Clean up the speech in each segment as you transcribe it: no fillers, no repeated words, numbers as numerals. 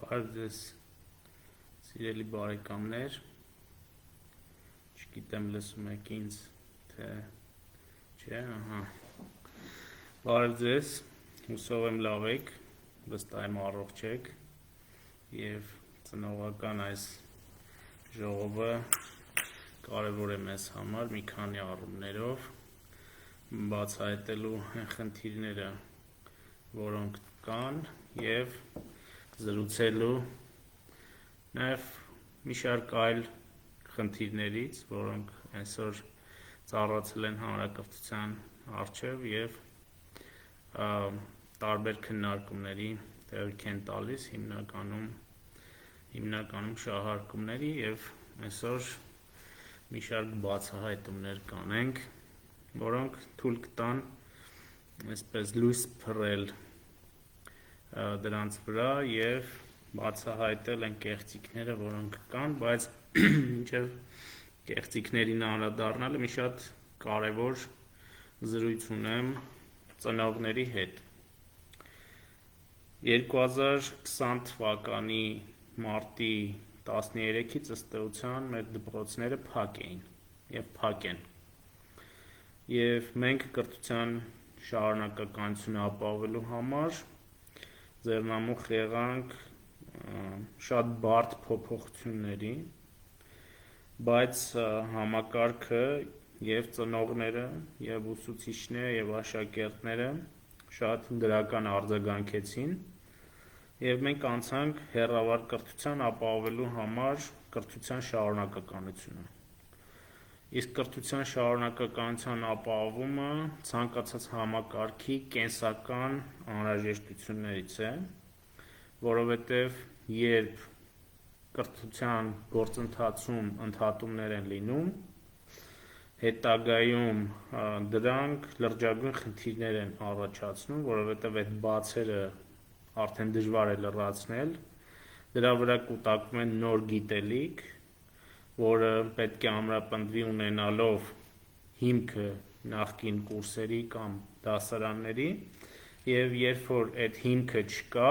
Բարև ձեզ սիրելի բարեկամներ, չգիտեմ լսում եք ինձ, թե չէ, բարև ձեզ, հուսով եմ լավ եք, վստահ եմ առողջ եք և ծնողական այս ժողովը կարևոր է մեզ համար մի քանի առումներով, բացահայտելու այն խնդիրները, որոնք կան և զրուցելու նաև մի շարք այլ խնդիրներից, որոնք այսօր ծառացել են հանրակրթության առջև և տարբեր քննարկումների տեղիք են տալիս, հիմնականում շահարկումների և այսօր մի շարք բացահայտումներ կանենք, որոնք թույլ կտան այսպես լույս փռել դրանց վրա և բացահայտել այն կեղծիքները, որոնք կան, բայց մինչև կեղծիքներին անդրադառնալը մի շատ կարևոր զրույց ունեմ ծնողների հետ։ 2020 թվականի մարտի 13-ից ըստ էության մեր դպրոցները փակ էին և փակ են։ Եվ մենք կրթության շարունակականությունը ապահովելու համար ձեռնամուխ եղանք շատ բարդ փոփոխությունների, բայց համակարգը և ծնողները, և ուսուցիչները, և աշակերտները շատ դրական արձագանքեցին և մենք անցանք հեռավար կրթության ապահովելու համար կրթության շարունակականությունը։ Իսկ կրթության շարունակականության ապահովումը ցանկացած համակարգի կենսական անհրաժեշտություններից է, որովհետև երբ կրթության գործընթացում ընդհատումներ են լինում, հետագայում դրանք լրջագույն խնդիրներ են առաջացնում, որովհետև այդ բացերը արդեն դժվար է լրացնել, դրա վրա կուտակվում է նոր գիտելիք, որը պետք է ամրապնդվի ունենալով հիմքը նախկին կուրսերի կամ դասարանների և երբ որ այդ հիմքը չկա,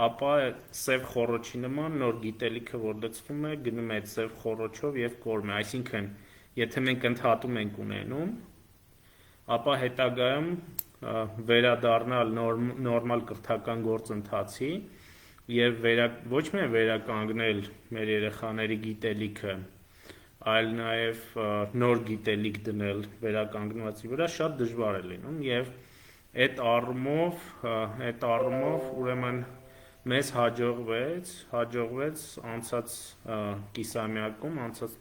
ապա սև խոռոչի նման նոր գիտելիքը, որ լցվում է, գնում է այդ սև խոռոչով և կորում է, այսինքն եթե մենք ընդհատում ենք ունենում, ապա հետագայում վերադառնալ նորմալ կրթական գործընթացի և ոչ միայն վերականգնել մեր երեխաների գիտելիքը, այլ նաև նոր գիտելիք դնել վերականգնվածի վրա շատ դժվար է լինում և այդ առումով ուրեմն մեզ հաջողվեց անցած կիսամյակում, անցած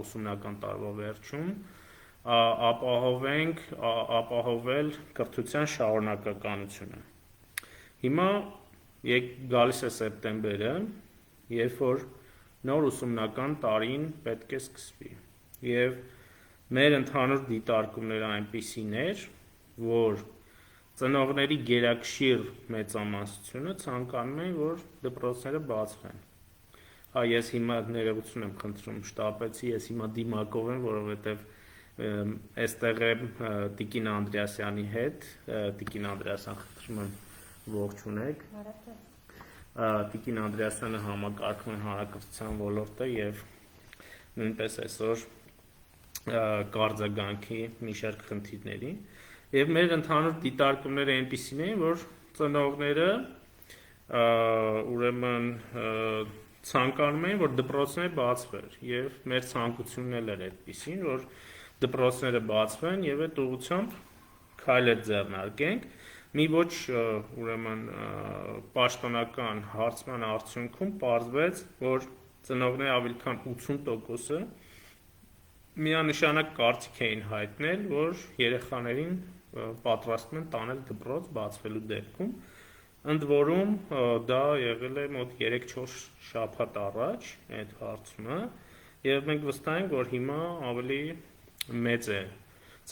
ուսումնական տարվա վերջում ապահովել կրթության շարունակականությունը։ Հիմա գալիս է սեպտեմբերը, երբ որ նոր ուսումնական տարին պետք է սկսվի և մեր ընդհանուր դիտարկումները այնպիսին էր, որ ծնողների գերակշիռ մեծամասնությունը ցանկանում էին, որ դպրոցները բացվեն։ Ես հիմա ներողություն եմ խնդրում, շտապեցի, ես հիմա դիմակով եմ, որովհետև այստեղ եմ Տիկին Անդրեասյանի հետ, Տիկին Անդրեասյան, խնդրում եմ ողջունեք։ Տիկին Անդրեասյանը համակարգում է հանրակրթության ոլորտը և նույնպես այսօր կարձագանքի մի շարք խնդիրների և մեր ընդհանուր դիտարկումները այնպիսին էին, որ ծնողները ուրեմն ցանկանում էին, որ դպրոցները բացվեր և մեր ցանկությունն էլ էր այդպիսին, որ դպրոցները բացվեն և այդ ուղղությամբ քայլեր ձեռնարկենք, մի ոչ ուրեմն պաշտոնական հարցման արդյունքում պարզվեց, որ ծնողների ավելի քան 80%-ը միանշանակ կարծիք էին հայտնել, որ երեխաներին պատրաստվում են տանել դպրոց բացվելու դեպքում, ընդ որում դա եղել է մոտ 3-4 շաբաթ առաջ այդ հարցումը և մենք վստահ ենք, որ հիմա ավելի մեծ է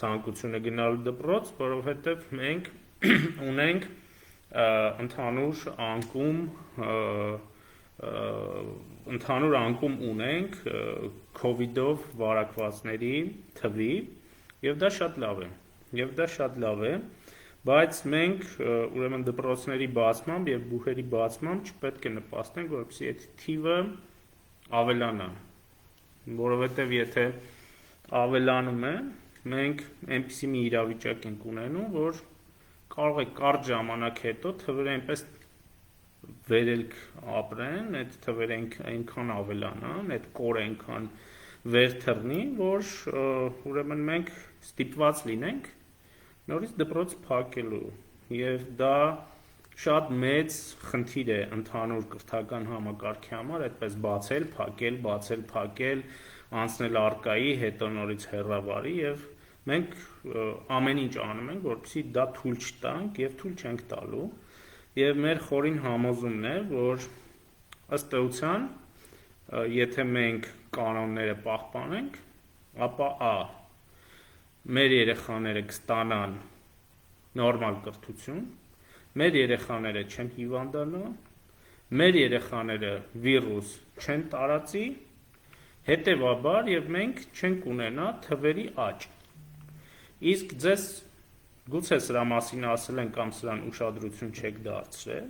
ցանկությունը գնալու դպրոց, որովհետև մենք ունենք ընդհանուր անկում ունենք քովիդով վարակվածների թվի և դա շատ լավ է, Բայց մենք ուրեմն դպրոցների բացմամբ եւ բուհերի բացմամբ չպետք է նպաստենք, որպեսզի այդ թիվը ավելանա, որովհետեւ եթե ավելանում է, մենք այնպիսի մի իրավիճակ ենք ունենում, որ կարող է կարճ ժամանակ հետո թվերը այնպես վերելք ապրեն, այդ թվերը այնքան ավելանան, այդ կորը այնքան վեր թռնի, որ ուրեմն մենք ստիպված լինենք նորից դպրոց փակելու եւ դա շատ մեծ խնդիր է ընդհանուր կրթական համակարգի համար, այդպես բացել, փակել, անցնել արկայի, հետո նորից հեռավարի եւ մենք ամեն ինչ անում ենք, որպեսզի դա թույլ չտանք եւ թույլ չենք տալու եւ մեր խորին համոզումն է, որ ըստ էության եթե մենք կանոնները պահպանենք, ապա մեր երեխաները կստանան նորմալ կրթություն, մեր երեխաները չեն հիվանդանա, մեր երեխաները վիրուս չեն տարածի, հետևաբար եւ մենք չենք ունենա թվերի աճ։ Իսկ ձեզ գուցե սրա մասին ասել են կամ սրան ուշադրություն չեք դարձրել,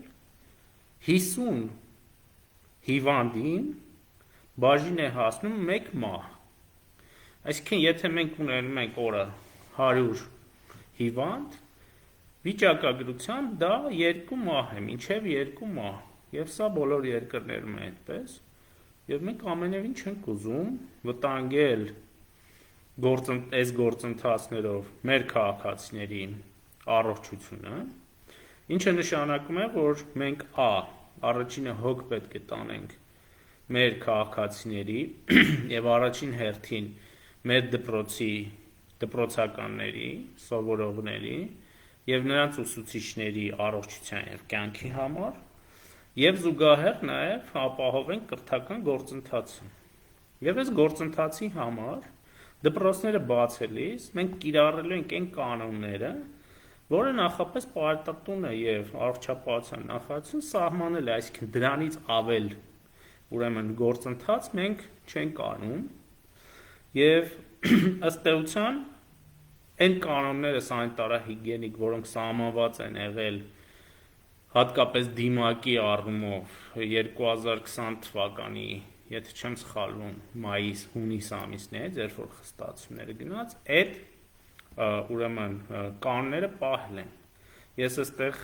50 հիվանդին բաժին է հասնում 1 մահ։ Այսինքն եթե մենք ունենում ենք օրը 100 հիվանդ, վիճակագրությամբ դա 2 մահ է, մինչև 2 մահ, եւ սա բոլոր երկրներում է այդպես, եւ մենք ամենևին չենք ուզում վտանգել այս գործընթացներով մեր քաղաքացիների առողջությունը, ինչը նշանակում է, որ մենք առաջինը հոգ պետք է տանենք մեր քաղաքացիների եւ առաջին հերթին մեր դպրոցականների, սովորողների եւ նրանց ուսուցիչների առողջության եւ կյանքի համար եւ զուգահեռ նաեւ ապահովենք կրթական գործընթացը։ Եվ այս գործընթացի համար դպրոցները բացելիս մենք կիրառելու ենք այն կանոնները, որը նախապես պարտատուն է եւ առողջապահության նախարարություն սահմանել է, այսինքն դրանից ավել ուրեմն գործընթաց մենք չենք անում եւ ըստ էության այն կանոնները սանիտարահիգիենիկ, որոնք սահմանված են եղել հատկապես դիմակի առումով 2020 թվականի, եթե չեմ սխալվում, մայիս-հունիս ամիսներից, երբ որ խստացումները գնաց, այդ ուրեմն կանոնները պահել են։ Ես այստեղ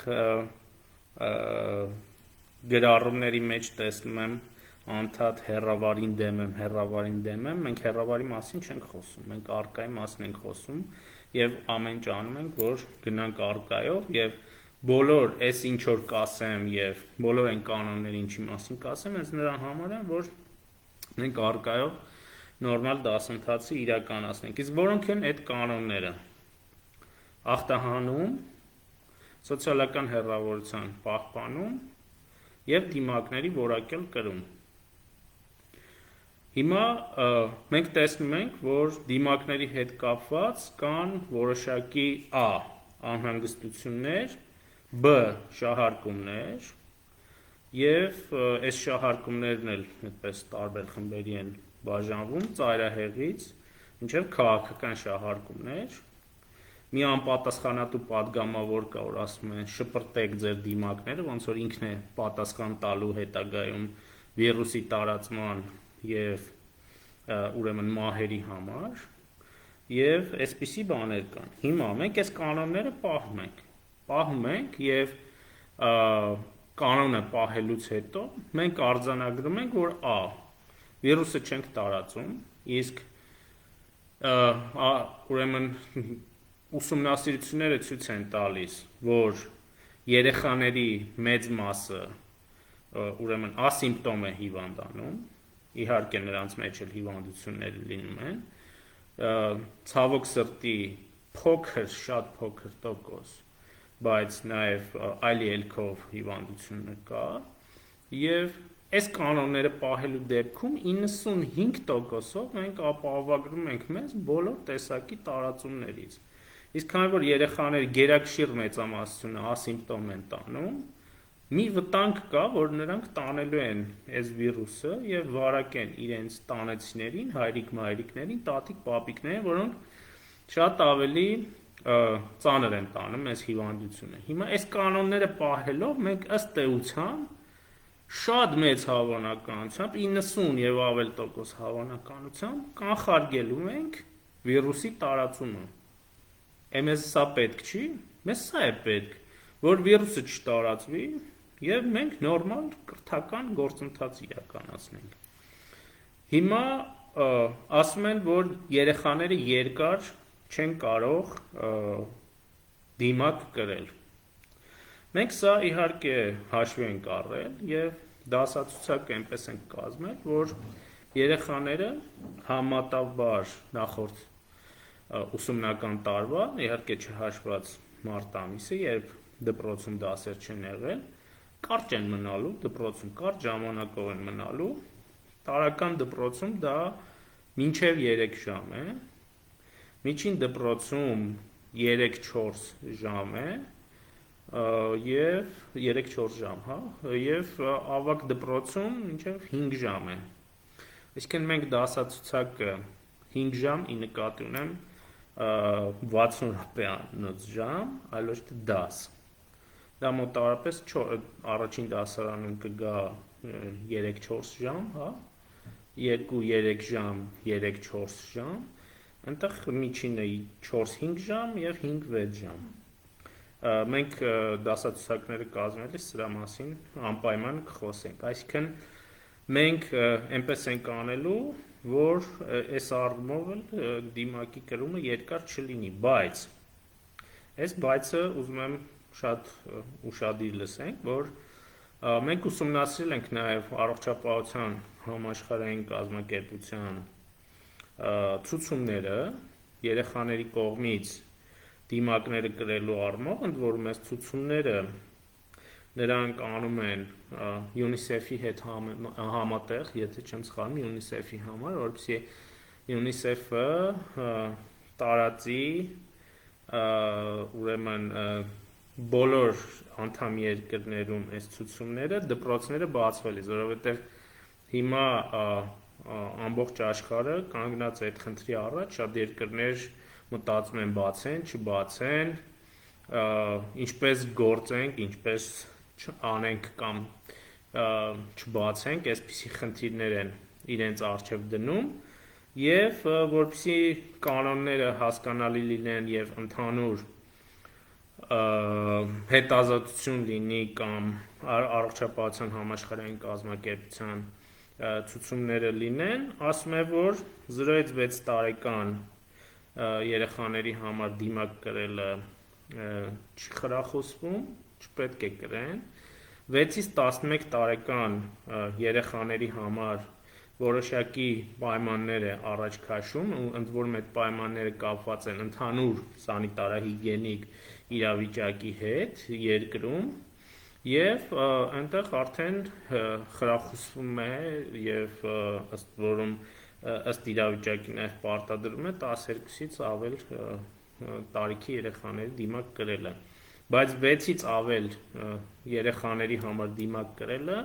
գրառումների մեջ տեսնում եմ անդադ հեռավարին դեմ եմ, մենք հեռավարի մասին չենք խոսում, մենք արկայի մասին ենք խոսում եւ ամեն ինչ անում ենք, որ գնանք արկայով եւ բոլոր այս ինչ որ կասեմ եւ բոլոր այն կանոնները ինչի մասին կասեմ, այս նրա համար են, որ մենք արկայով նորմալ դասընթացը իրականացնենք։ Իսկ որոնք են այդ կանոնները։ Ախտահանում, սոցիալական հեռավորության պահպանում եւ դիմակների որակյալ կրում։ Հիմա մենք տեսնում ենք, որ դիմակների հետ կապված կան որոշակի անհանգստություններ, շահարկումներ եւ այս շահարկումներն էլ այդպես տարբեր խմբերի են բաժանվում ծայրահեղից մինչև քաղաքական շահարկումներ։ Մի անպատասխանատու падգամավոր կա, որ ասում են շպրտեք ձեր դիմակները, ոնց որ ինքն է պատասխան տալու հետագայում վիրուսի տարածման եւ ուրեմն մահերի համար եւ այսպիսի բաներ կան։ Հիմա մենք այս կանոնները պահում ենք եւ կանոնը պահելուց հետո մենք արձանագրում ենք, որ վիրուսը չենք տարածում, իսկ ուրեմն ուսումնասիրությունները ցույց են տալիս, որ երեխաների մեծ մասը ուրեմն ասիմպտոմ է հիվանդանում, իհարկե նրանց մեջ էլ հիվանդություններ լինում են, ցավոք սրտի շատ փոքր տոկոս, բայց նաև այլ ելքով հիվանդությունը կա եւ այս կանոնները պահելու դեպքում 95%-ով մենք ապահովագրում ենք մեզ բոլոր տեսակի տարածումներից։ Իսկ քանի որ երեխաները գերակշիռ մեծամասնությունը ասիմպտոմ են տանում, մի վտանգ կա, որ նրանք տանելու են այս վիրուսը եւ վարակեն իրենց տանեցիներին, հայրիկ-մայրիկներին, տատիկ-պապիկներին, որոնք շատ ավելի ծանր են տանում այս հիվանդությունը։ Հիմա այս կանոնները պահելով մենք ըստ էության շատ մեծ հավանականությամբ 90 եւ ավել տոկոս հավանականությամբ կանխարգելում ենք վիրուսի տարածումը։ Մեզ սա պետք չի, մեզ սա է պետք, որ վիրուսը չտարածվի եւ մենք նորմալ կրթական գործընթաց իրականացնենք։ Հիմա ասում են, որ երեխաները երկար չեն կարող դիմակ կրել։ Մենք սա իհարկե հաշվի ենք առել եւ դասացուցակը այնպես ենք կազմել, որ երեխաները համատավար նախորդ ուսումնական տարվա, իհարկե չհաշված մարտ ամիսը, երբ դպրոցում դասեր չեն եղել, կարճ են մնալու, դպրոցում կարճ ժամանակով են մնալու, տարական դպրոցում դա մինչև 3 ժամ է, միջին դպրոցում 3-4 ժամ է, եւ 3-4 ժամ, հա, եւ ավագ դպրոցում մինչև 5 ժամ է։ Այսինքն մենք դասացուցակը 5 ժամ ի նկատի ունեմ 60 րոպեանոց ժամ, այլ ոչ թե դաս։ Դա մոտավորապես առաջին դասարանում կգա 3-4 ժամ, հա, 2-3 ժամ, 3-4 ժամ, այնտեղ միջինը 4-5 ժամ եւ 5-6 ժամ։ Մենք դասացուցակները կազմելիս սրա մասին անպայման կխոսենք, այսինքն մենք այնպես ենք անելու, որ այս առումով դիմակի կրումը երկար չլինի, բայց այս բայցը ուզում եմ շատ ուշադիր լսենք, որ մենք ուսումնասիրել ենք նաև առողջապահության համաշխարհային կազմակերպության ցուցումները երեխաների կողմից դիմակները կրելու առումով, ընդ որում այս ցուցումները նրանք անում են UNICEF-ի հետ համատեղ, եթե չեմ սխալվում, UNICEF-ի համար, որովհետեւ UNICEF-ը տարածի ուրեմն բոլոր անդամ երկրներում այս ցուցումները դպրոցները բացվելիս, որովհետեւ հիմա ամբողջ աշխարհը կանգնած է այդ խնդրի առաջ, շատ երկրներ մտածում են բացեն, չբացեն, ինչպես գործենք, ինչպես անենք կամ չբացենք, այսպիսի խնդիրներ են իրենց առջև դնում եւ որպեսզի կանոնները հասկանալի լինեն եւ ընդհանուր հետազոտություն լինի կամ առողջապահության համաշխարհային կազմակերպության ցուցումները լինեն, ասում է, որ 0-ից 6 տարեկան երեխաների համար դիմակ կրելը չի խրախուսվում, չպետք է կրեն, 6-ից 11 տարեկան երեխաների համար որոշակի պայմաններ է առաջ քաշում, ընդ որում այդ պայմանները կապված են ընդհանուր սանիտարահիգիենիկ իրավիճակի հետ երկրում եւ այնտեղ արդեն խրախուսվում է եւ ըստ որում ըստ իրավիճակի նաև պարտադրում է 12-ից ավել տարիքի երեխաների դիմակ կրելը, բայց 6-ից ավել երեխաների համար դիմակ կրելը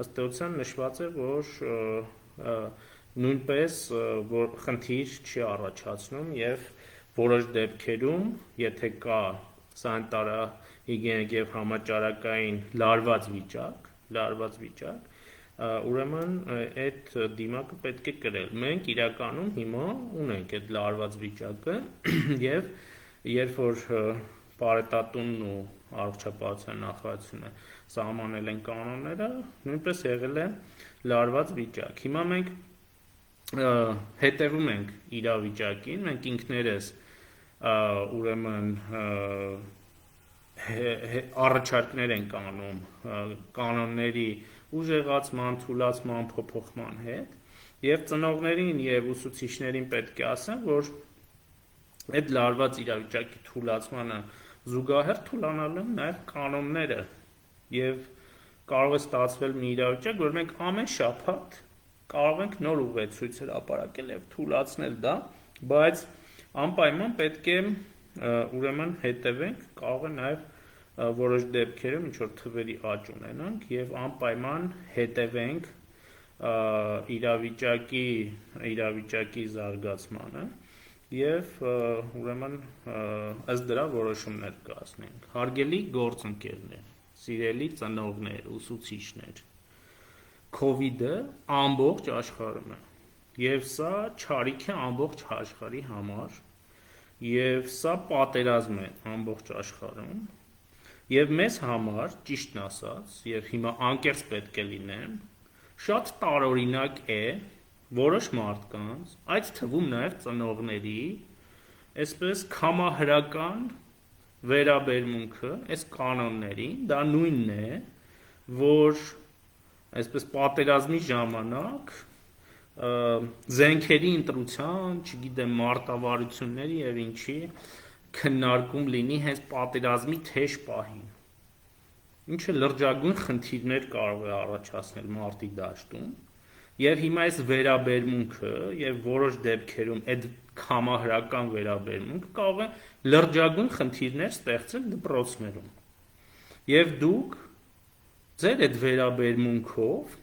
ըստ էության նշված է, որ նույնպես որ խնդիր չի առաջացնում եւ որոշ դեպքերում, եթե կա սանիտարահիգիենիկ եւ համաճարակային լարված վիճակ, ուրեմն այդ դիմակը պետք է կրել։ Մենք իրականում հիմա ունենք այդ լարված վիճակը եւ երբ որ Պարետատունն ու առողջապահության նախարարությունը սահմանել են կանոնները, նույնպես եղել է լարված վիճակ։ Հիմա մենք հետևում ենք իրավիճակին, մենք ինքներս ուրեմն առաջարկներ ենք անում կանոնների ուժեղացման, թուլացման, փոփոխման հետ եւ ծնողներին եւ ուսուցիչներին պետք է ասեմ, որ այդ լարված իրավիճակի թուլացմանը զուգահեռ թուլանալու են նաեւ կանոնները եւ կարող է ստացվել մի իրավիճակ, որ մենք ամեն շաբաթ կարող ենք նոր ուղեցույց հրապարակել եւ թուլացնել դա, բայց անպայման պետք է ուրեմն հետևենք, կարող է նաեւ որոշ դեպքերում ինչ որ թվերի աճ ունենանք եւ անպայման հետևենք իրավիճակի զարգացմանը Եվ ուրեմն ըստ դրա որոշումներ կայացնենք։ Հարգելի գործընկերներ, սիրելի ծնողներ, ուսուցիչներ, COVID-ը ամբողջ աշխարհում է։ Եվ սա չարիք է ամբողջ աշխարհի համար, եւ սա պատերազմ է ամբողջ աշխարհում։ Եվ մեզ համար, ճիշտն ասած, եւ հիմա անկեղծ պետք է լինեմ, շատ տարօրինակ է որոշ մարդկանց, այդ թվում նաև ծնողների, այսպես կամահրական վերաբերմունքը այս կանոններին, դա նույնն է, որ այսպես պատերազմի ժամանակ զենքերի ընտրության, չգիտեմ, մարտավարությունների եւ ինչի քննարկում լինի հենց պատերազմի թեժ պահին, ինչը լրջագույն խնդիրներ կարող է առաջացնել մարտի դաշտում, եւ հիմա այս վերաբերմունքը եւ որոշ դեպքերում այդ կամահրական վերաբերմունքը կարող է լրջագույն խնդիրներ ստեղծել դպրոցներում, եւ դուք ձեր այդ վերաբերմունքով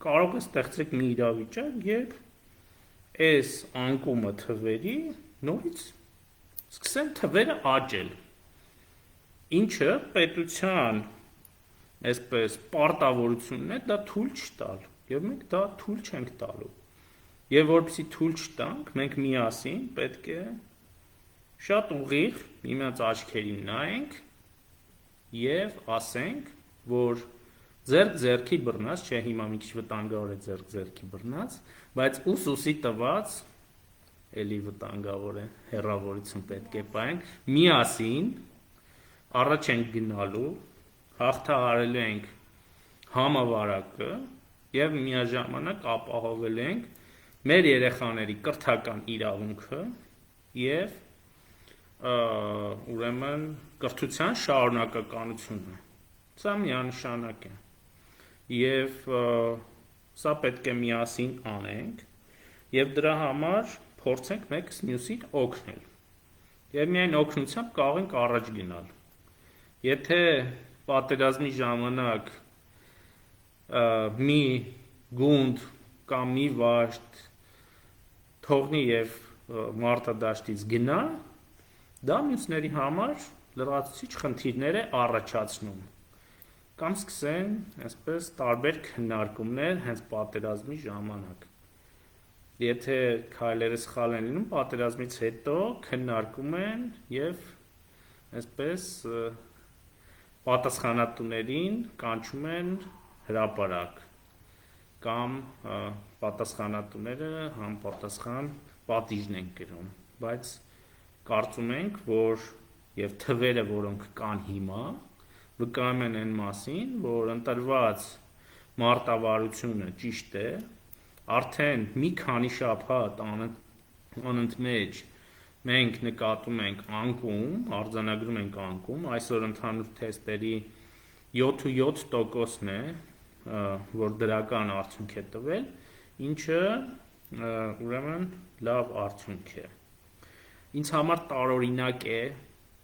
կարող է ստեղծեք մի իրավիճակ, երբ այս անկումը թվերի նորից սկսեն թվերը աճել, ինչը պետության այսպես պարտավորությունն է դա թույլ չտալ, եւ մենք դա թույլ չենք տալու, եւ որպեսզի թույլ չտանք, մենք միասին պետք է շատ ուղիղ միմյանց աչքերին նայենք եւ ասենք, որ ձեռքի բռնած, չէ, հիմա մի քիչ վտանգավոր է ձեռքի բռնած, բայց ուսի տված էլի վտանգավոր է, հեռավորություն պետք է պահենք, միասին առաջ ենք գնալու, հաղթահարելու ենք համավարակը եւ միաժամանակ ապահովելու ենք մեր երեխաների կրթական իրավունքը եւ ուրեմն կրթության շարունակականությունը։ Սա միանշանակ է։ Եվ սա պետք է միասին անենք եւ դրա համար փորձենք մեկս մյուսին օգնել։ Եվ միայն օգնությամբ կարող ենք առաջ գնալ։ Եթե պատերազմի ժամանակ մի գունդ կամ մի վաշտ թողնի եւ մարտադաշտից գնա, դա մյուսների համար լրացուցիչ խնդիրներ է առաջացնում։ Կամ սկսեն, այսպես, տարբեր քննարկումներ հենց պատերազմի ժամանակ։ Եթե քայլերը սխալ են լինում, պատերազմից հետո քննարկում են եւ այսպես պատասխանատուներին կանչում են հրապարակ կամ պատասխանատուները համապատասխան պատիժն են կրում, բայց կարծում ենք, որ եւ թվերը, որոնք կան հիմա, վկայում են այն մասին, որ ընտրված մարտավարությունը ճիշտ է, արդեն մի քանի շաբաթ անընդմեջ մենք նկատում ենք անկում, արձանագրում ենք անկում, այսօր ընդհանուր թեստերի 7.7%-ն է, որ դրական արդյունք է տվել, ինչը ուրեմն լավ արդյունք է։ Ինձ համար տարօրինակ է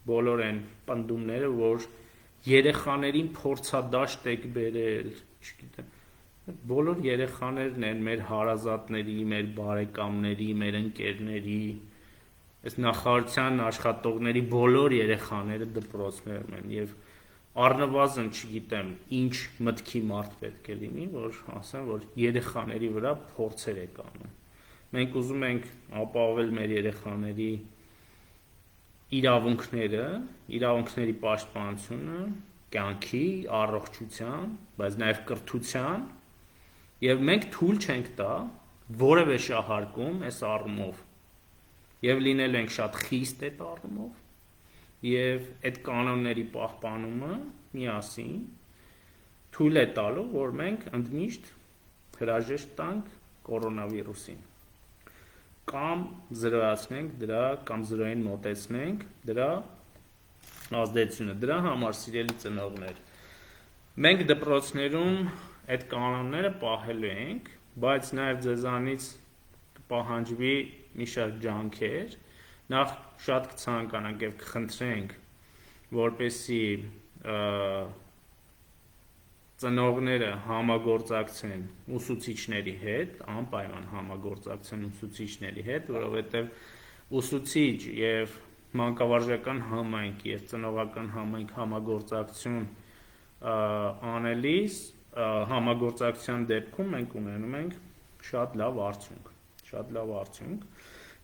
բոլոր այն պնդումները, որ երեխաներին փորձադաշտ եք բերել, չգիտեմ, բոլոր երեխաներն են մեր հարազատների, մեր բարեկամների, մեր ընկերների, այս նախարարության աշխատողների բոլոր երեխաները դպրոցներում են եւ առնվազն չգիտեմ ինչ մտքի մարդ պետք է լինի, որ ասեն, որ երեխաների վրա փորձեր եք անում։ Մենք ուզում ենք ապահովել մեր երեխաների իրավունքների պաշտպանությունը, կյանքի, առողջության, բայց նաև կրթության, եւ մենք թույլ չենք տա որևէ շահարկում այս առումով, եւ լինել ենք շատ խիստ այդ առումով, եւ այդ կանոնների պահպանումը միասին թույլ է տալու, որ մենք ընդմիշտ հրաժեշտ տանք կորոնավիրուսին։ Կամ զրոյացնենք դրա, կամ զրոյին մոտեցնենք դրա ազդեցությունը։ Դրա համար, սիրելի ծնողներ, մենք դպրոցներում այդ կանոնները պահելու ենք, բայց նաև ձեզանից կպահանջվի մի շարք ջանքեր, նախ շատ կցանկանանք եւ կխնդրենք, որպեսզի ծնողները համագործակցեն ուսուցիչների հետ, անպայման համագործակցեն ուսուցիչների հետ, որովհետև ուսուցիչ եւ մանկավարժական համայնք եւ ծնողական համայնք համագործակցություն անելիս համագործակցության դեպքում մենք ունենում ենք շատ լավ արդյունք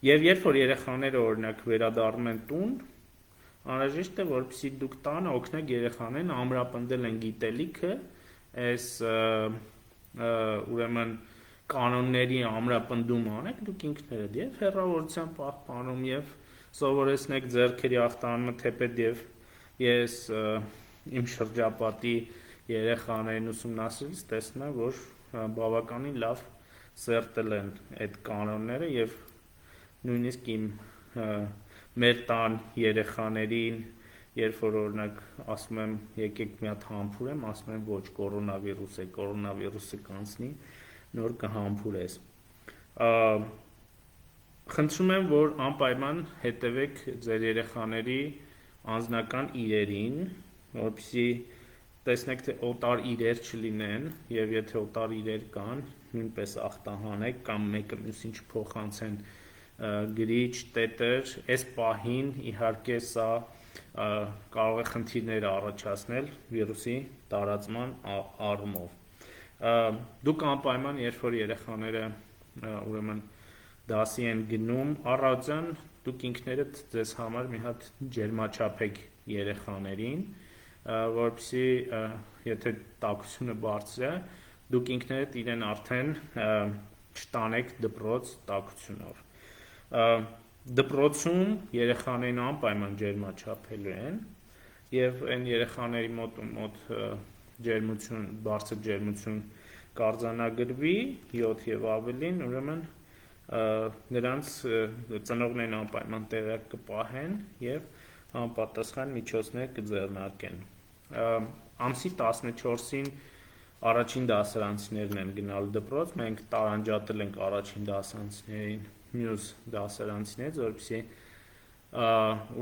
եւ երբ որ երեխաները օրինակ վերադառնում են տուն անհրաժեշտ է որպեսզի դուք տանը օգնեք երեխաներին ամրապնդել են գիտելիքը այս ուրեմն կանոնների ամրապնդում անեք դուք ինքներդ եւ հեռավորության պահպանում եւ սովորեցնեք ձեռքերի ախտանումը թեպետ եւ ես իմ շրջապատի երեխաներին ուսումնասիրելիս տեսնում եմ որ բավականին լավ սերտել են այդ կանոնները եւ նույնիսկ իմ մեր տան երեխաներին երբ որ օրինակ ասում եմ եկեք մի հատ համբուրեմ ասում եմ ոչ կորոնավիրուսը կանցնի նոր կհամբուրես խնդրում եմ որ անպայման հետևեք ձեր երեխաների անձնական իրերին որպեսզի տեսնեք թե օտար իրեր չլինեն եւ եթե օտար իրեր կան նույնպես ախտահանեք կամ մեկը մյուսին չփոխանցեն գրիչ տետր այս պահին իհարկե սա կարող է խնդիրներ առաջացնել վիրուսի տարածման առումով դուք անպայման երբ որ երեխաները ուրեմն դասի են գնում առաձան դուք ինքներդ ձեզ համար մի հատ ջերմաչափեք երեխաներին որպեսզի եթե տաքությունը բարձր է դուք ինքներդ իրեն արդեն չտանեք դպրոց տաքությունով դպրոցում երեխաներին անպայման ջերմաչափելու են եւ այն երեխաների մոտ ջերմություն բարձր ջերմություն կարձանագրվի 7 եւ ավելին ուրեմն նրանց ծնողներն անպայման տեղյակ կպահեն եւ անպատասխան միջոցներ կձեռնարկեն ամսի 14-ին առաջին դասարանցիներն են գնալ դպրոց մենք տարանջատել ենք առաջին դասարանցիներին մյուս դասարանցիներից որպեսզի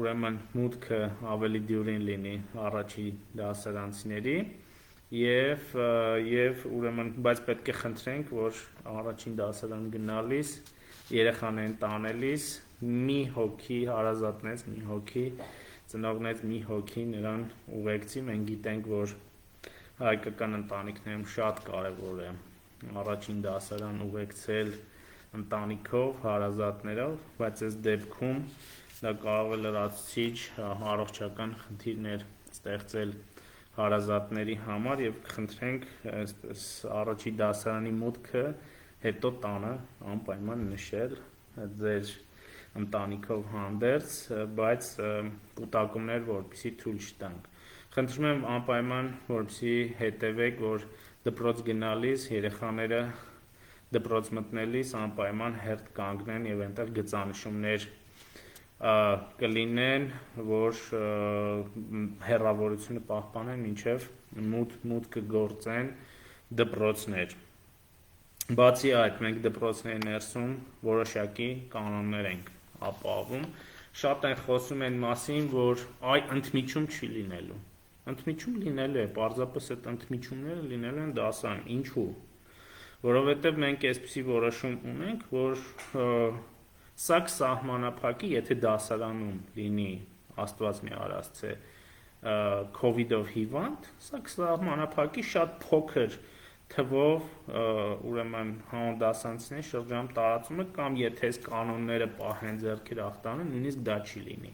ուրեմն մուտքը ավելի դյուրին լինի առաջի դասարանցիների եւ ուրեմն բայց պետք է խնդրենք որ առաջին դասարան գնալիս երեխաներին տանելիս մի հոգի հարազատներից մի հոգի ծնողներից մի հոգի նրան ուղեկցի մենք գիտենք որ հայկական ընտանիքներում շատ կարեւոր է առաջին դասարան ուղեկցել ընտանիքով հարազատներով բայց այս դեպքում դա կարող է լրացուցիչ առողջական խնդիրներ ստեղծել հարազատների համար եւ կխնդրենք առաջի դասարանի մուտքը հետո տանը անպայման նշել ձեր ընտանիքով հանդերձ բայց կուտակումներ որպեսզի թույլ չտանք խնդրում եմ անպայման որպեսզի հետևեք որ դպրոց գնալիս երեխաները դպրոց մտնելիս անպայման հերթ կանգնեն եւ այնտեղ գծանշումներ կլինեն որ հեռավորությունը պահպանեն մինչև մուտքը գործեն դպրոցներ բացի այդ մենք դպրոցների ներսում որոշակի կանոններ ենք ապահովում շատ են խոսում այն մասին որ ընդմիջում չի լինելու ընդմիջում լինելու է պարզապես այդ ընդմիջումները լինելու են դասարան ինչու որովհետև մենք այսպիսի որոշում ունենք որ սա կսահմանափակի եթե դասարանում լինի աստված մի արածցե COVID-ով հիվանդ սա կսահմանափակի շատ փոքր թվով ուրեմն համադասարանցիների շրջանում տարածումը կամ եթե այս կանոնները պահեն ձեռքեր ախտանը նույնիսկ դա չի լինի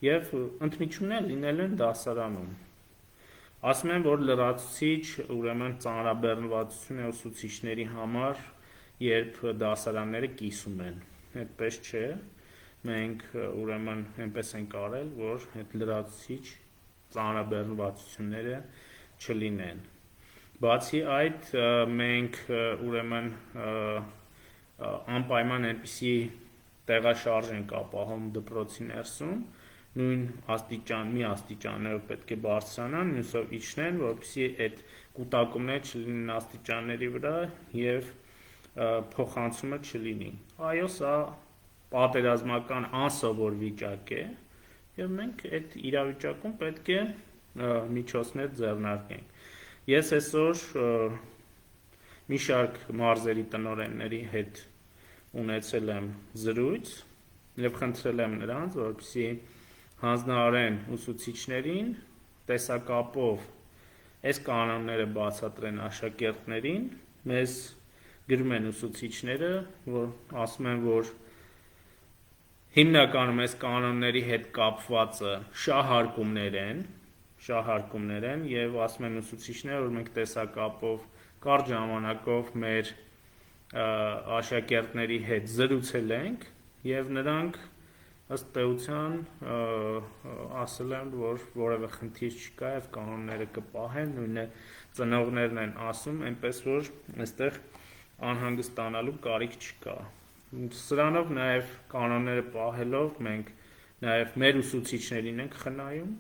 եւ ընդմիջումները լինելու են դասարանում ասում են որ լրացուցիչ ուրեմն ծանրաբեռնվածություն է ուսուցիչների համար երբ դասարանները կիսում են այդպես չէ մենք ուրեմն այնպես ենք արել որ այդ լրացուցիչ ծանրաբեռնվածությունները չլինեն բացի այդ մենք ուրեմն անպայման այնպիսի տեղաշարժ ենք ապահովում դպրոցի ներսում նույն մի աստիճաններով պետք է բարձրանան մյուսով իջնեն որպեսզի այդ կուտակումները չլինեն աստիճանների վրա եւ փոխանցումը չլինի այո սա պատերազմական անսովոր վիճակ է եւ մենք այդ իրավիճակում պետք է միջոցներ ձեռնարկենք ես այսօր մի շարք մարզերի տնօրենների հետ ունեցել եմ զրույց Եվ խնդրել եմ նրանց, որպեսզի հանձնարարեն ուսուցիչներին տեսակապով այս կանոնները բացատրեն աշակերտներին, մեզ գրում են ուսուցիչները, որ ասում են, որ հիմնականում այս կանոնների հետ կապվածը շահարկումներ են եւ ասում են ուսուցիչները, որ մենք տեսակապով կարճ ժամանակով մեր աշակերտների հետ զրուցել ենք եւ նրանք ըստ էության ասել են, որ որևէ խնդիր չկա եւ կանոնները կպահեն, նույնը ծնողներն են ասում, այնպես որ այստեղ անհանգստանալու կարիք չկա։ Սրանով նաեւ կանոնները պահելով մենք նաեւ մեր ուսուցիչներին ենք խնայում,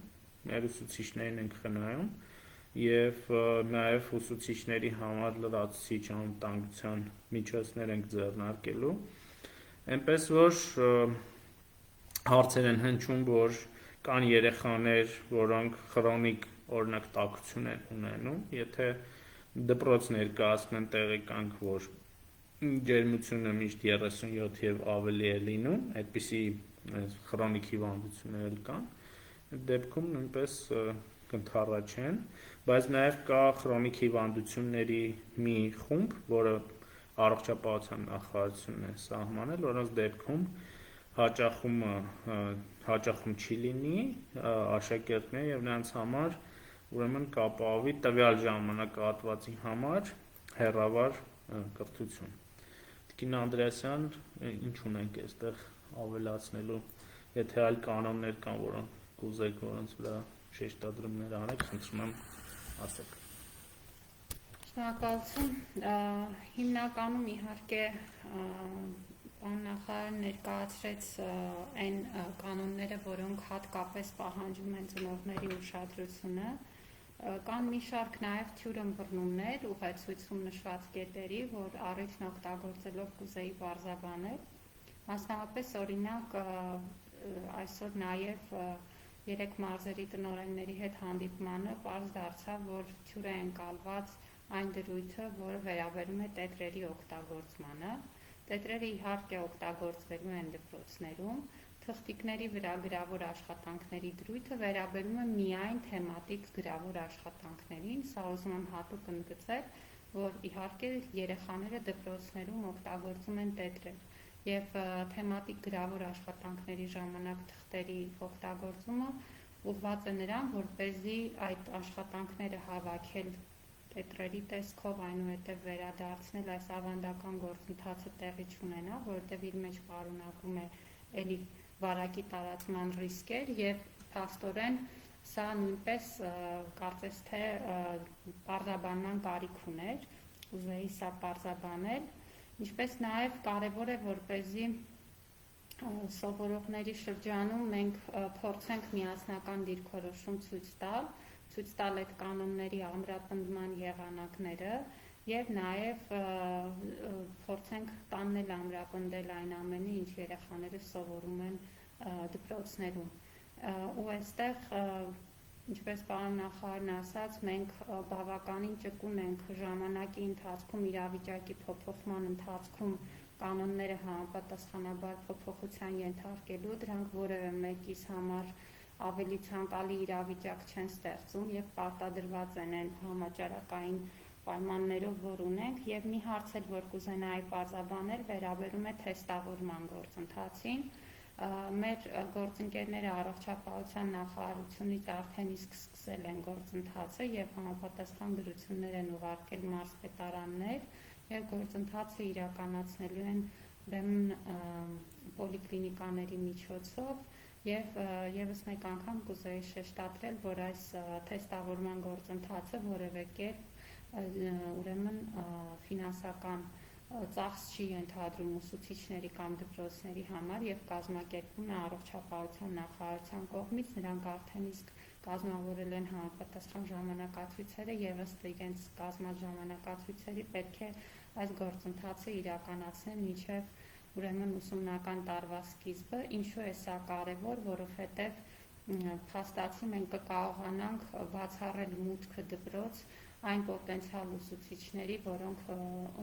եւ նաեւ ուսուցիչների համար լրացուցիչ անվտանգության միջոցներ ենք ձեռնարկելու, այնպես որ հարցեր են հնչում, որ կան երեխաներ, որոնք քրոնիկ օրինակ տաքություն են ունենում, եթե դպրոց ներկայացնեն տեղեկանք, որ ջերմությունը միշտ 37 եւ ավելի է լինում, այդպիսի քրոնիկ հիվանդություններ կան, դեպքում նույնպես կընդառաջեն, բայց նաեւ կա քրոնիկ հիվանդությունների մի խումբ, որը առողջապահության նախարարությունն է սահմանել, որոնց դեպքում հաճախում չի լինի աշակերտներ եւ նրանց համար ուրեմն կապահովի տվյալ ժամանակահատվածի համար հեռավար կրթություն։ Տիկին Անդրեասյան, ինչ ունենք այստեղ ավելացնելու, եթե այլ կանոններ կան, որոնք կուզեք, որոնց վրա շեշտադրումներ անեք, խնդրում եմ ասեք։ Շնորհակալություն, հիմնականում իհարկե Նախարարը ներկայացրեց այն կանոնները, որոնք հատկապես պահանջում են ծնողների ուշադրությունը, կան մի շարք նաև թյուրըմբռնումներ, ուղեցույցում նշված կետերի, որ առիթն օգտագործելով կուզեի պարզաբանել, մասնավորապես օրինակ այսօր նաև 3 մարզերի տնօրենների հետ հանդիպմանը պարզ դարձավ, որ թյուր է ընկալված այն դրույթը, որը վերաբերում է տետրերի օգտագործմանը։ Տետրերը իհարկե օգտագործվելու են դպրոցներում, թղթիկների վրա գրավոր աշխատանքների դրույթը վերաբերում է միայն թեմատիկ գրավոր աշխատանքներին, սա ուզում եմ հատուկ ընդգծել, որ իհարկե երեխաները դպրոցներում օգտագործում են տետրեր եւ թեմատիկ գրավոր աշխատանքների ժամանակ թղթերի օգտագործումը ուղղված է նրան, որպեսզի այդ աշխատանքները հավաքել տետրերի տեսքով, այնուհետև վերադարձնել այս ավանդական գործընթացը տեղի չունենա, որովհետև իր մեջ պարունակում է էլի վարակի տարածման ռիսկեր եւ փաստորեն սա նույնպես կարծես թե պարզաբանման կարիք ուներ, ուզեի սա պարզաբանել, ինչպես նաեւ կարեւոր է որպեսզի սովորողների շրջանում մենք փորձենք միասնական դիրքորոշում ցույց տալ այդ կանոնների ամրապնդման եղանակները եւ նաեւ փորձենք տանել ամրապնդել այն ամենը, ինչ երեխաները սովորում են դպրոցներում։ Ու այստեղ, ինչպես պարոն նախարարն ասաց, մենք բավականին ճկուն ենք ժամանակի ընթացքում իրավիճակի փոփոխման ընթացքում կանոնները համապատասխանաբար փոփոխության ենթարկելու, դրանք որևէ մեկիս համար ավելի ցանկալի իրավիճակ չեն ստեղծում եւ պարտադրված են այն համաճարակային պայմաններով, որ ունենք, եւ մի հարց էլ, որ կուզենայի պարզաբանել, վերաբերում է թեստավորման գործընթացին։ Մեր գործընկերները առողջապահության նախարարությունից արդեն իսկ սկսել են գործընթացը եւ համապատասխան դրություններ են ուղարկել մարզպետարաններ եւ գործընթացը իրականացնելու են ուրեմն պոլիկլինիկաների միջոցով եւ եւս մեկ անգամ կուզեի շեշտադրել, որ այս թեստավորման գործընթացը որևէ կերպ ուրեմն ֆինանսական ծախս չի ենթադրում ուսուցիչների կամ դպրոցների համար եւ կազմակերպվում է առողջապահության նախարարության կողմից, նրանք արդեն իսկ կազմավորել են համապատասխան ժամանակացույցերը եւ ըստ իրենց կազմած ժամանակացույցերի պետք է այս գործընթացը իրականացնել մինչեւ ուրեմն ուսումնական տարվա սկիզբը, ինչու է սա կարևոր, որովհետև փաստացի մենք կկարողանանք բացառել մուտքը դպրոց այն պոտենցիալ ուսուցիչների, որոնք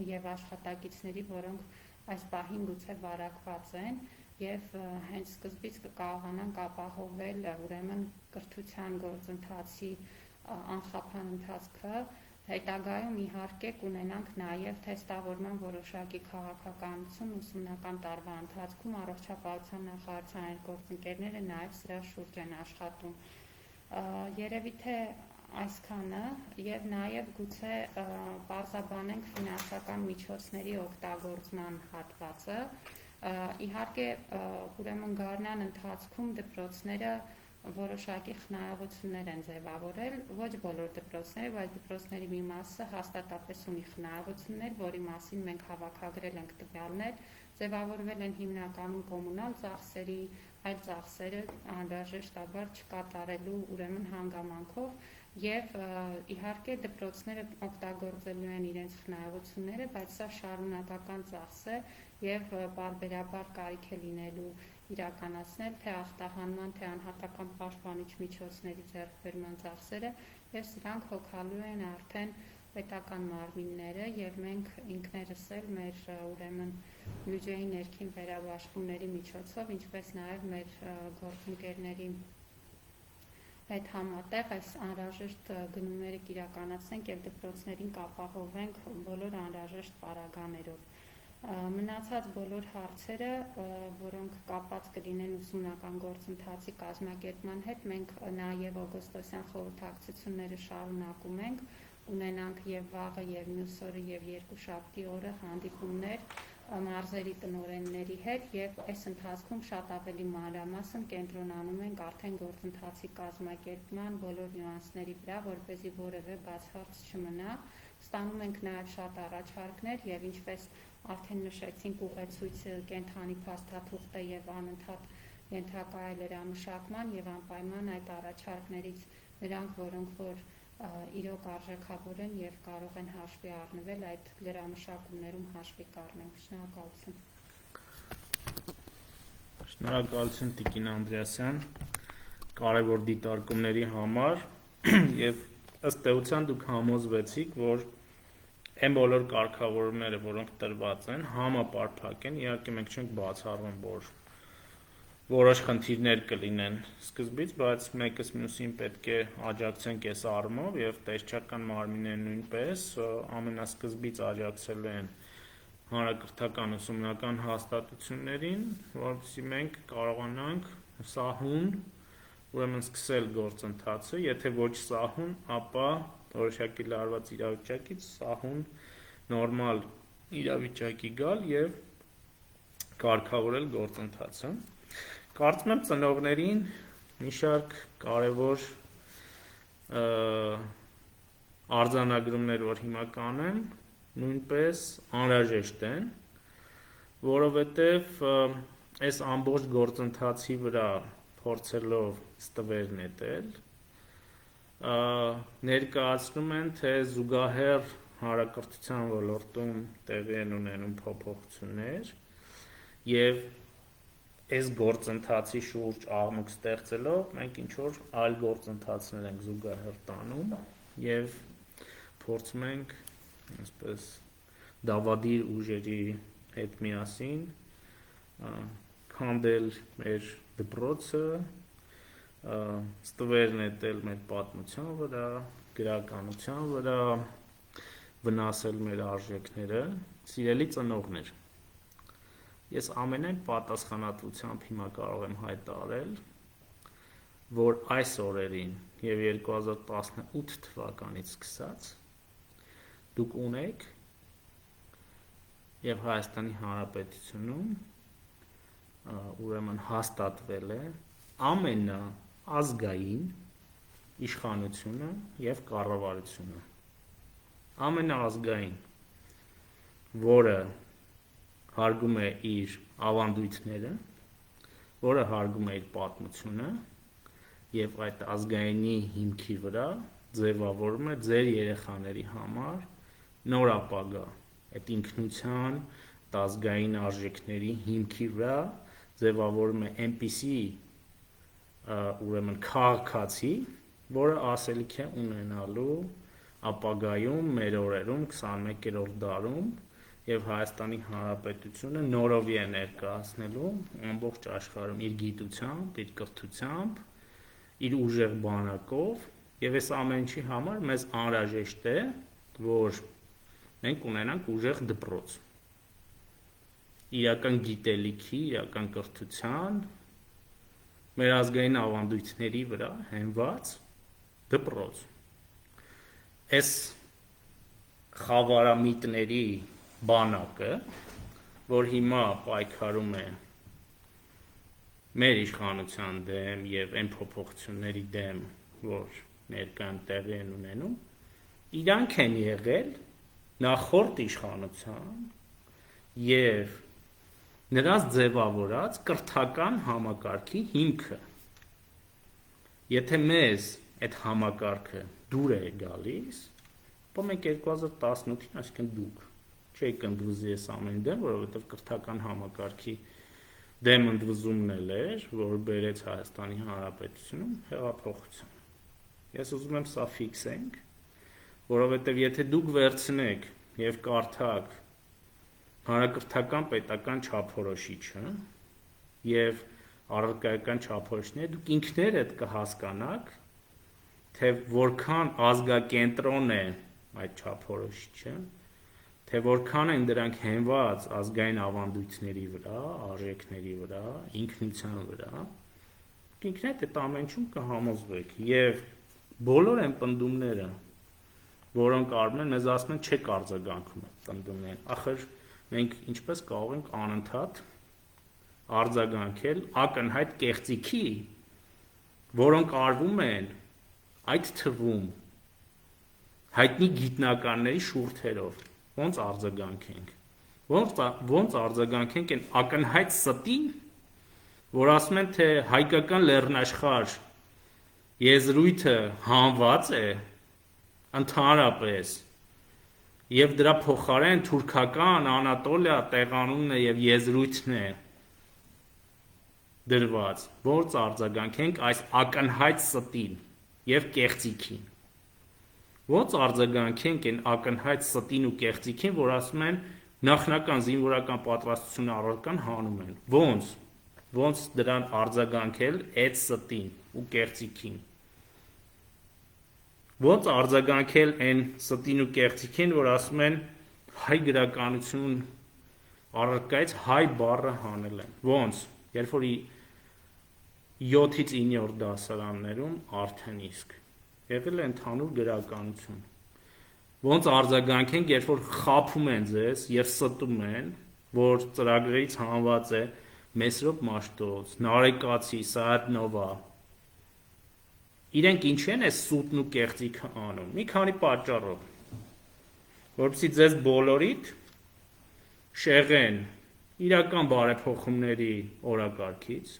եւ աշխատակիցների, որոնք այս պահին գուցե վարակված են եւ հենց սկզբից կկարողանանք ապահովել ուրեմն կրթության գործընթացի անխափան ընթացքը, հետագայում իհարկե կունենանք նաեւ թեստավորման որոշակի քաղաքականություն ուսումնական տարվա ընթացքում առողջապահության նախարարության գործընկերները նաեւ սրա շուրջ են աշխատում։ Երևի թե այսքանը եւ նաեւ գուցե բարձրաբանենք ֆինանսական միջոցների օգտագործման հատվածը։ Իհարկե ուրեմն գարնան ընթացքում դպրոցները որոշակի խնայողություններ են ձևավորել, ոչ բոլոր դպրոցները, բայց դպրոցների մի մասը հաստատապես ունի խնայողություններ, որի մասին մենք հավաքագրել ենք տվյալներ, ձևավորվել են հիմնականում կոմունալ ծախսերի, այլ ծախսերը անհրաժեշտաբար չկատարելու ուրեմն հանգամանքով եւ իհարկե դպրոցները օգտագործելու են իրենց խնայողությունները, բայց սա շարունակական ծախս է եւ բարբերաբար կարիք է լինելու իրականացնել թե ախտահանման, թե անհատական պաշտպանիչ միջոցների ձեռքբերման ծախսերը եւ սրանք հոգալու են արդեն պետական մարմինները եւ մենք ինքներս էլ մեր ուրեմն բյուջեի ներքին վերաբաշխումների միջոցով, ինչպես նաեւ մեր գործընկերների հետ համատեղ այս անհրաժեշտ գնումները կիրականացնենք եւ դպրոցներին կապահովենք բոլոր անհրաժեշտ պարագաներով։ Մնացած բոլոր հարցերը, որոնք կապված կլինեն ուսումնական գործընթացի կազմակերպման հետ, մենք նաեւ օգոստոսյան խորհրդակցությունները շարունակում ենք, ունենանք եւ վաղը եւ մյուս օրը եւ երկուշաբթի օրը հանդիպումներ մարզերի տնօրենների հետ եւ այս ընթացքում շատ ավելի մանրամասն կենտրոնանում ենք արդեն գործընթացի կազմակերպման բոլոր նյուանսների վրա, որպեսզի որևէ բացառց չմնա։ Ստանում ենք նաեւ շատ առաջարկներ եւ ինչպես արդեն նշեցինք ուղեցույցը կենթանի փաստաթուղթ է եւ անընդհատ ենթակա է լրամշակման եւ անպայման այդ առաջարկներից նրանք, որոնք որ իրոք արժեքավոր են եւ կարող են հաշվի առնվել այդ լրամշակումներում հաշվի կառնենք։ Շնորհակալություն։ Շնորհակալություն Տիկին Անդրեասյան կարևոր դիտարկումների համար եւ ըստ էության դուք համոզվեցիք, որ այն բոլոր կարգավորումները, որոնք տրված են, համապարփակ են, իհարկե մենք չենք բացառում, որ որոշ խնդիրներ կլինեն սկզբից, բայց մեկս մյուսին պետք է աջակցենք այս առումով եւ տեսչական մարմինները նույնպես ամենասկզբից աջակցել են հանրակրթական ուսումնական հաստատություններին, որովհետեւ մենք կարողանանք սահուն ուրեմն սկսել գործընթացը, եթե ոչ սահուն, ապա որոշակի լարված իրավիճակից սահուն նորմալ իրավիճակի գալ եւ կարգավորել գործընթացը։ Կարծում եմ ծնողներին մի շարք կարևոր արձանագրումներ, որ հիմա կանեմ, նույնպես անհրաժեշտ են, որովհետև այս ամբողջ գործընթացի վրա փորձելով ստվեր նետել, ներկայացնում են, թե զուգահեռ հանրակրթության ոլորտում տեղի են ունենում փոփոխություններ եւ այս գործընթացի շուրջ աղմուկ ստեղծելով մենք ինչ-որ այլ գործընթացներ ենք զուգահեռ տանում եւ փորձում ենք այսպես դավադիր ուժերի հետ միասին քանդել մեր դպրոցը, ստվեր նետել մեր պատմության վրա, գրականության վրա, վնասել մեր արժեքները, սիրելի ծնողներ։ Ես ամենայն պատասխանատվությամբ հիմա կարող եմ հայտարարել, որ այս օրերին եւ 2018 թվականից սկսած դուք ունեք եւ Հայաստանի Հանրապետությունում ուրեմն հաստատվել է ամենաազգային իշխանությունը եւ կառավարությունը։ Ամենաազգային, որը հարգում է իր ավանդույթները, որը հարգում է իր պատմությունը եւ այդ ազգայինի հիմքի վրա ձևավորում է ձեր երեխաների համար նոր ապագա, այդ ինքնության, ազգային արժեքների հիմքի վրա ձևավորում է այնպիսի ուրեմն քաղաքացի, որը ասելիք է ունենալու ապագայում մեր օրերում 21-րդ դարում եւ Հայաստանի Հանրապետությունը նորովի է ներկայացնելու ամբողջ աշխարհում իր գիտությամբ, իր կրթությամբ, իր ուժեղ բանակով եւ այս ամեն ինչի համար մեզ անհրաժեշտ է, որ մենք ունենանք ուժեղ դպրոց։ Իրական գիտելիքի, իրական կրթության, մեր ազգային ավանդույթների վրա հենված դպրոց։ Այս խավարամիտների բանակը, որ հիմա պայքարում է մեր իշխանության դեմ եւ այն փոփոխությունների դեմ, որ ներկայում տեղի են ունենում, իրանք են եղել նախորդ իշխանության եւ նրանց ձևավորած կրթական համակարգի հիմքը։ Եթե մեզ այդ համակարգը դուր է գալիս, ապա մենք 2018-ին, այսինքն դուք չեք ընդվզի այս ամեն դեմ, որովհետև կրթական համակարգի դեմ ընդվզումն էր, որ բերեց Հայաստանի Հանրապետությունում հեղափոխություն։ Ես ուզում եմ սա ֆիքսենք, որովհետև եթե դուք վերցնեք եւ կարդաք հանրակրթական պետական չափորոշիչը եւ առարկայական չափորոշիչները, դուք ինքներդ կհասկանաք, թե որքան ազգակենտրոն է այդ չափորոշիչը, թե որքան են դրանք հենված ազգային ավանդույթների վրա, արժեքների վրա, ինքնության վրա, ինքներդ այդ ամենում կհամոզվեք եւ բոլոր այն պնդումները, որոնք արվում են, մեզ ասում են չեք արձագանքում այդ պնդումներին, ախր մենք ինչպես կարող ենք անընդհատ արձագանքել ակնհայտ կեղծիքի, որոնք արվում են այդ թվում հայտնի գիտնականների շուրթերով, ոնց արձագանքենք, ոնց արձագանքենք այն ակնհայտ ստին, որ ասում են, թե հայկական լեռնաշխարհ եզրույթը հանված է ընդհանրապես եւ դրա փոխարեն թուրքական Անատոլիա տեղանունն է եւ եզրույթն է դրված, ոնց արձագանքենք այս ակնհայտ ստին եւ կեղծիքին։ Ոնց արձագանքենք այն ակնհայտ ստին ու կեղծիքին, որ ասում են նախնական զինվորական պատրաստությունը առարկան հանում են։ Ոնց դրան արձագանքել այդ ստին ու կեղծիքին։ Ոնց արձագանքել այն ստին ու կեղծիքին, որ ասում են հայ գրականություն առարկայից հայ բառը հանել են։ Ոնց, երբ որ 7-ից 9-րդ դասարաններում արդեն իսկ եղել է ընդհանուր գրականություն։ Ոնց արձագանքենք, երբ որ խաբում են ձեզ եւ ստում են, որ ծրագրերից հանված է Մեսրոպ Մաշտոց, Նարեկացի, Սայաթնովա։ Իրենք ինչ են այս սուտն ու կեղծիքը անում։ Մի քանի պատճառով, որովհետեւ ձեզ բոլորիդ շեղեն իրական բարեփոխումների օրակարգից,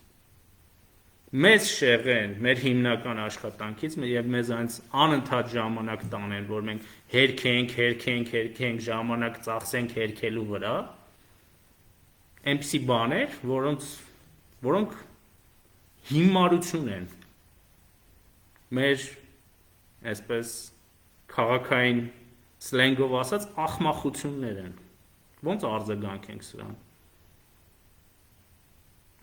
մեզ շեղեն մեր հիմնական աշխատանքից եւ մեզ այնց անընդհատ ժամանակ տանեն, որ մենք հերքենք, ժամանակ ծախսենք հերքելու վրա, այնպիսի բաներ, որոնք հիմարություն են մեր այսպես քաղաքային սլենգով ասած ախմախություններ են։ Ոնց արձագանքենք սրան։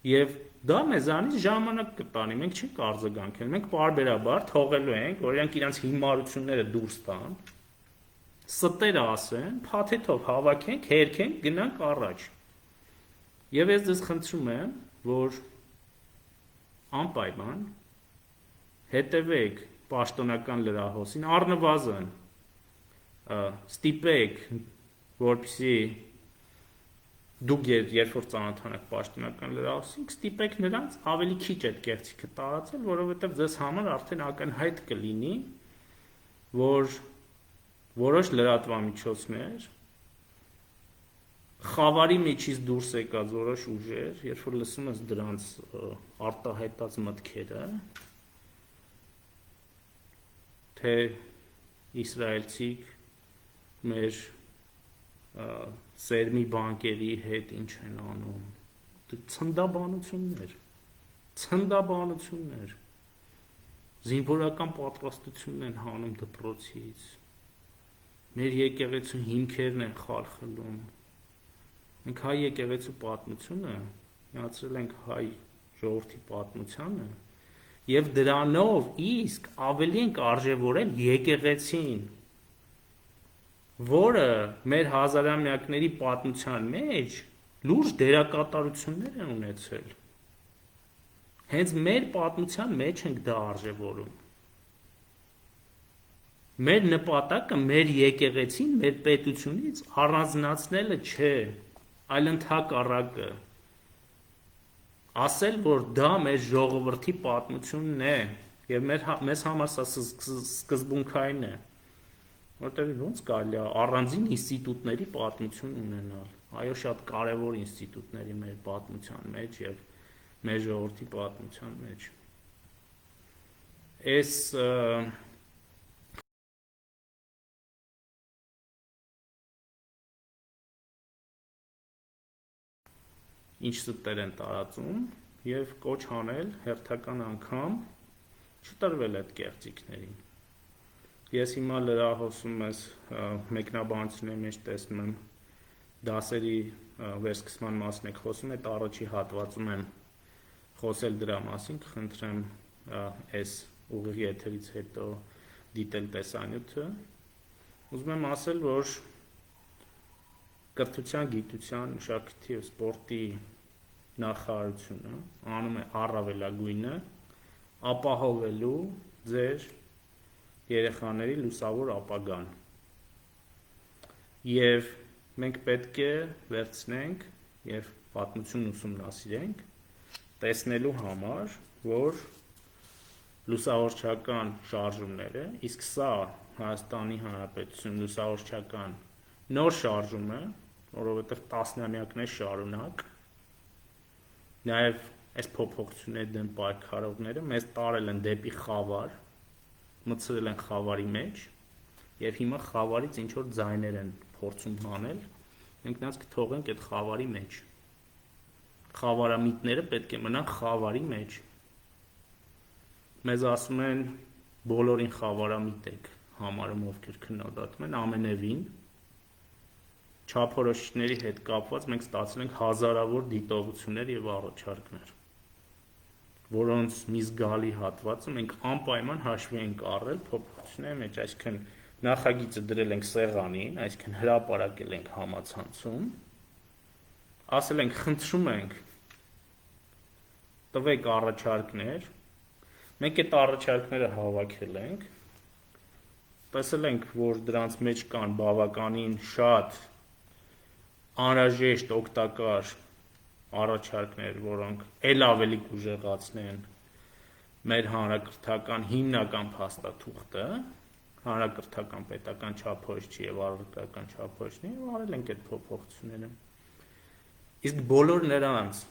Եվ դա մեզանից ժամանակ կտանի, մենք չենք արձագանքել, մենք պարբերաբար թողելու ենք, որ իրանք իրանց հիմարությունները դուրս տան, ստերը ասեն, փաթեթով հավաքենք, հերքենք, գնանք առաջ։ Եվ ես ձեզ խնդրում եմ, որ անպայման հետևեք պաշտոնական լրահոսին, առնվազն ստիպեք, որպեսզի դուք երբ որ ծանոթանաք պաշտոնական լրահոսին, ստիպեք նրանց ավելի քիչ այդ կեղծիքը տարածել, որովհետև ձեզ համար արդեն ակնհայտ կլինի, որ որոշ լրատվամիջոցներ խավարի միջից դուրս եկած որոշ ուժեր, երբ որ լսում ես դրանց արտահայտած մտքերը, թե իսրայելցիք մեր սերմի բանկերի հետ ինչ են անում, ցնդաբանություններ, զինվորական պատրաստությունն են հանում դպրոցից, մեր եկեղեցու հիմքերն են խարխլում, Մենք հայ եկեղեցու պատմությունը միացրել ենք հայ ժողովրդի պատմությանը եւ դրանով իսկ ավելի ենք արժևորել եկեղեցին, որը մեր հազարամյակների պատմության մեջ լուրջ դերակատարություններ են ունեցել։ Հենց մեր պատմության մեջ ենք դա արժևորում։ Մեր նպատակը մեր եկեղեցին, մեր պետությունից առանձնացնելը չէ, այլ ընդհակառակը ասել, որ դա մեր ժողովրդի պատմությունն է եւ մեզ համար սա սկզբունքային է, որտեղ ոնց կարելի է առանձին ինստիտուտների պատմություն ունենալ։ Այո, շատ կարևոր ինստիտուտների մեր պատմության մեջ եւ մեր ժողովրդի պատմության մեջ։ Այս ինչ ստեր են տարածում եւ կոչ անել հերթական անգամ չտրվել այդ կեղծիքներին։ Ես հիմա լրահոսում ես մեկնաբանությունների մեջ տեսնում եմ դասերի վերսկսման մասն եք խոսում, այդ առաջի հատվածում եմ խոսել դրա մասին, կխնդրեմ այս ուղիղ եթերից հետո դիտել տեսանյութը։ Ուզում եմ ասել, որ կրթության, գիտության, մշակույթի և սպորտի նախարարությունը անում է առավելագույնը ապահովելու ձեր երեխաների լուսավոր ապագան։ Եվ մենք պետք է վերցնենք և պատմություն ուսումնասիրենք, տեսնելու համար, որ լուսավորչական շարժումները, իսկ սա Հայաստանի Հանրապետություն լուսավորչական նոր շարժում է, որովհետև տասնամյակներ շարունակ, նաև այս փոփոխությունների դեմ պայքարողները մեզ տարել են դեպի խավար, մտցրել են խավարի մեջ, և հիմա խավարից ինչ-որ ձայներ են փորձում հանել, մենք նրանց կթողենք այդ խավարի մեջ։ Խավարամիտները պետք է մնան խավարի մեջ։ Մեզ ասում են բոլորին խավարամիտ եք համարում, ովքեր քննադատում են, ամենևին չափորոշիչների հետ կապված մենք ստացել ենք հազարավոր դիտողություններ և առաջարկներ, որոնց մի զգալի հատվածը մենք անպայման հաշվի ենք առել փոփոխությունների մեջ, այսինքն նախագիծը դրել ենք սեղանին, այսինքն հրապարակել ենք համացանցում, ասել ենք խնդրում ենք տվեք առաջարկներ, մենք այդ առաջարկները հավաքել ենք, տեսել ենք, որ դրանց մեջ կան բավականին շատ անհրաժեշտ օգտակար առաջարկներ, որոնք էլ ավելի կուժեղացնեն մեր հանրակրթական հիմնական փաստաթուղթը, հանրակրթական պետական չափորոշիչի և առարկայական չափորոշիչի, և արել ենք այդ փոփոխությունները։ Իսկ բոլոր նրանց,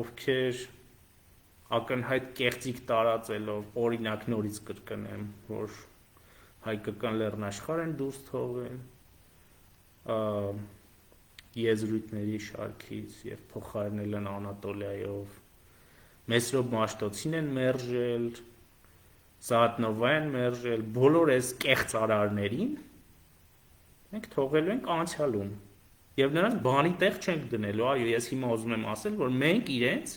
ովքեր ակնհայտ կեղծիք տարածելով, օրինակ նորից կրկնեմ, որ հայկական լեռնաշխարհ են դուրս թողել եզրույթների շարքից և փոխարինել են Անատոլիայով, Մեսրոպ Մաշտոցին են մերժել, Զահաթնովա են մերժել, բոլոր այս կեղծ արարներին մենք թողելու ենք անցյալում և նրանց բանի տեղ չենք դնելու, այո, ես հիմա ուզում եմ ասել, որ մենք իրենց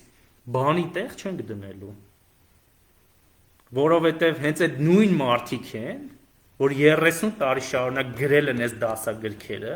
բանի տեղ չենք դնելու, որովհետև հենց այդ նույն մարդիկ են, որ 30 տարի շարունակ գրել են այս դասագրքերը,